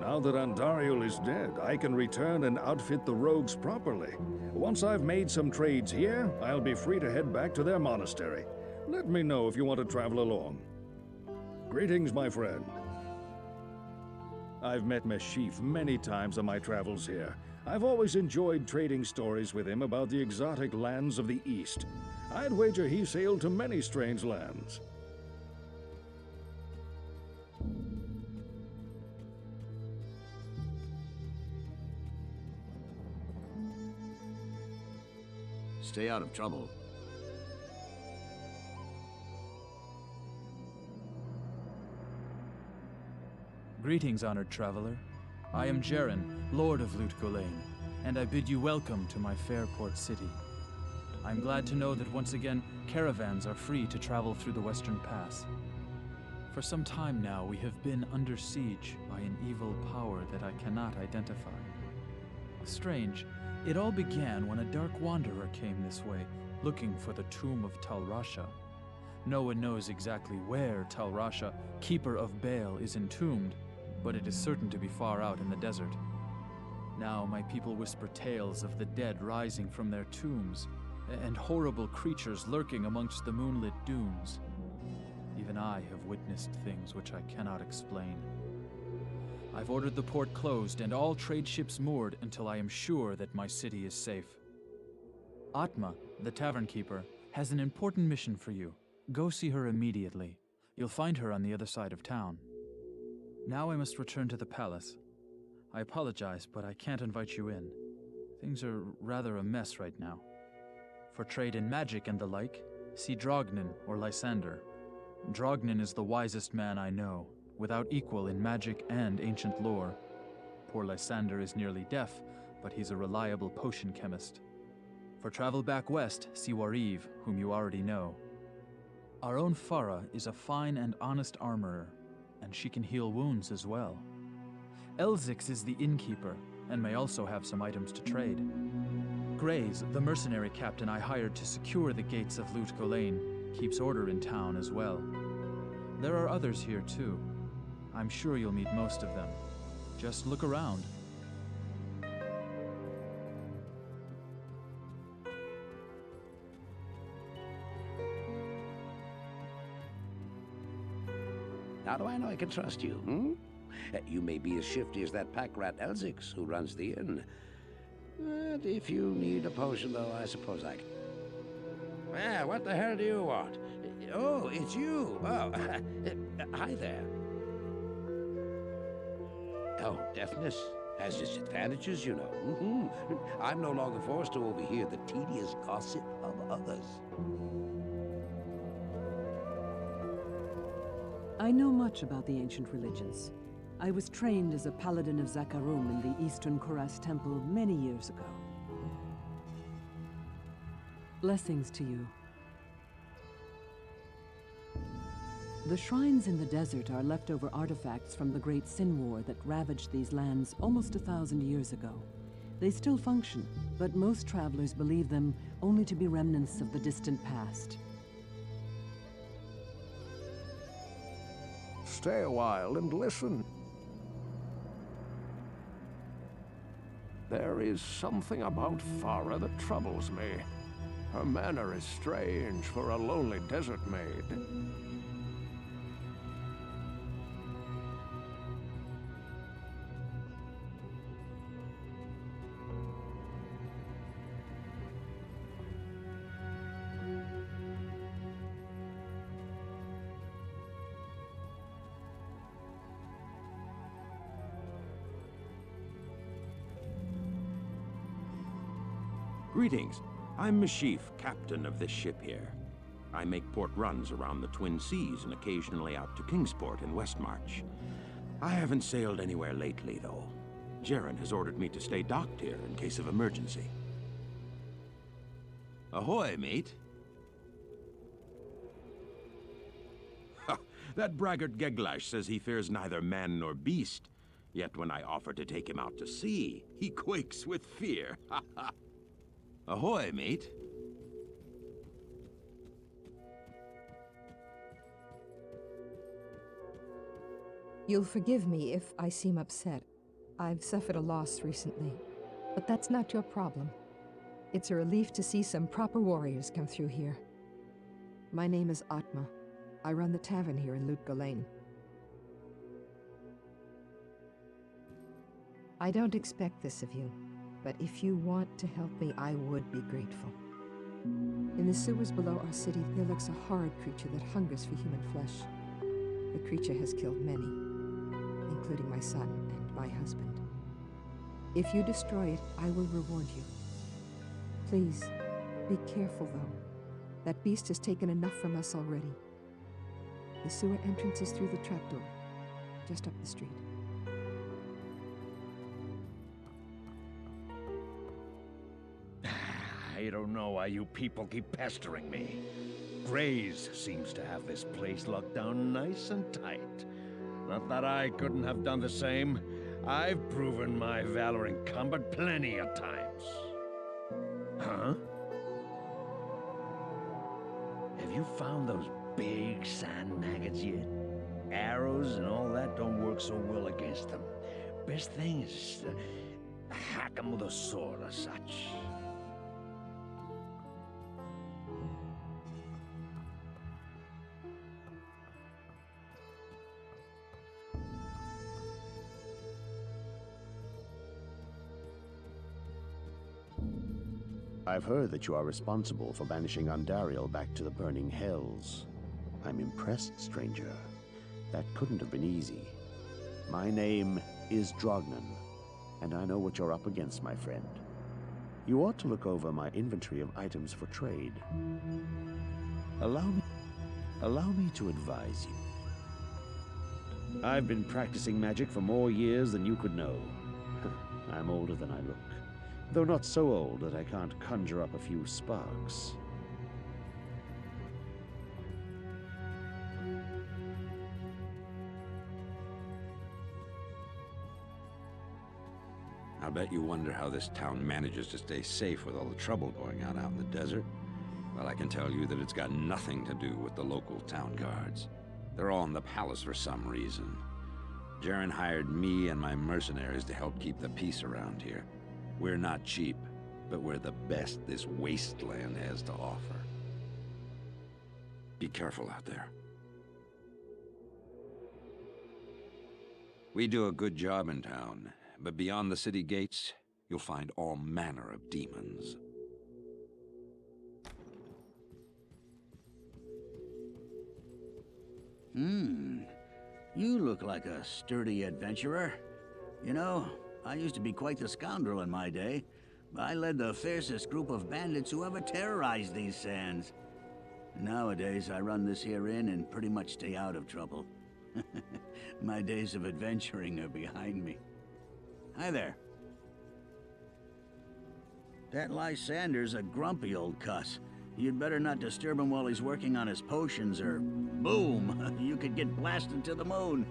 Now that Andariel is dead, I can return and outfit the rogues properly. Once I've made some trades here, I'll be free to head back to their monastery. Let me know if you want to travel along. Greetings, my friend. I've met Meshif many times on my travels here. I've always enjoyed trading stories with him about the exotic lands of the East. I'd wager he sailed to many strange lands. Stay out of trouble. Greetings, honored traveler. I am Jaren, Lord of Gholein, and I bid you welcome to my fair port city. I'm glad to know that once again, caravans are free to travel through the Western Pass. For some time now, we have been under siege by an evil power that I cannot identify. Strange, it all began when a dark wanderer came this way, looking for the tomb of Talrasha. No one knows exactly where Talrasha, keeper of Baal, is entombed, but it is certain to be far out in the desert. Now my people whisper tales of the dead rising from their tombs, and horrible creatures lurking amongst the moonlit dunes. Even I have witnessed things which I cannot explain. I've ordered the port closed and all trade ships moored until I am sure that my city is safe. Atma, the tavern keeper, has an important mission for you. Go see her immediately. You'll find her on the other side of town. Now I must return to the palace. I apologize, but I can't invite you in. Things are rather a mess right now. For trade in magic and the like, see Drognin or Lysander. Drognin is the wisest man I know, without equal in magic and ancient lore. Poor Lysander is nearly deaf, but he's a reliable potion chemist. For travel back west, see Wariv, whom you already know. Our own Farah is a fine and honest armorer, and she can heal wounds as well. Elzix is the innkeeper, and may also have some items to trade. Grays, the mercenary captain I hired to secure the gates of Gholein, keeps order in town as well. There are others here too. I'm sure you'll meet most of them. Just look around. How do I know I can trust you, hmm? You may be as shifty as that pack rat Elzix who runs the inn. But if you need a potion, though, I suppose I can. Well, what the hell do you want? Oh, it's you. Oh, hi there. Oh, deafness has its advantages, you know. I'm no longer forced to overhear the tedious gossip of others. I know much about the ancient religions. I was trained as a paladin of Zakarum in the Eastern Kuras Temple many years ago. Blessings to you. The shrines in the desert are leftover artifacts from the Great Sin War that ravaged these lands almost 1,000 years ago. They still function, but most travelers believe them only to be remnants of the distant past. Stay a while and listen. There is something about Farah that troubles me. Her manner is strange for a lonely desert maid. Greetings. I'm Meshif, captain of this ship here. I make port runs around the Twin Seas and occasionally out to Kingsport in Westmarch. I haven't sailed anywhere lately, though. Jaren has ordered me to stay docked here in case of emergency. Ahoy, mate. Ha! That braggart Geglash says he fears neither man nor beast. Yet when I offer to take him out to sea, he quakes with fear. Ha ha! Ahoy, mate. You'll forgive me if I seem upset. I've suffered a loss recently, but that's not your problem. It's a relief to see some proper warriors come through here. My name is Atma. I run the tavern here in Gholein. I don't expect this of you, but if you want to help me, I would be grateful. In the sewers below our city, there lurks a horrid creature that hungers for human flesh. The creature has killed many, including my son and my husband. If you destroy it, I will reward you. Please, be careful though. That beast has taken enough from us already. The sewer entrance is through the trapdoor, just up the street. I don't know why you people keep pestering me. Grays seems to have this place locked down nice and tight. Not that I couldn't have done the same. I've proven my valor in combat plenty of times. Huh? Have you found those big sand maggots yet? Arrows and all that don't work so well against them. Best thing is just hack them with a sword or such. I've heard that you are responsible for banishing Andariel back to the burning hells. I'm impressed, stranger. That couldn't have been easy. My name is Drognan, and I know what you're up against, my friend. You ought to look over my inventory of items for trade. Allow me to advise you. I've been practicing magic for more years than you could know. I'm older than I look. Though not so old that I can't conjure up a few sparks. I'll bet you wonder how this town manages to stay safe with all the trouble going on out in the desert. Well, I can tell you that it's got nothing to do with the local town guards. They're all in the palace for some reason. Jaren hired me and my mercenaries to help keep the peace around here. We're not cheap, but we're the best this wasteland has to offer. Be careful out there. We do a good job in town, but beyond the city gates, you'll find all manner of demons. You look like a sturdy adventurer. You know, I used to be quite the scoundrel in my day. I led the fiercest group of bandits who ever terrorized these sands. Nowadays, I run this here inn and pretty much stay out of trouble. My days of adventuring are behind me. Hi there. That Lysander's a grumpy old cuss. You'd better not disturb him while he's working on his potions, or boom, you could get blasted to the moon.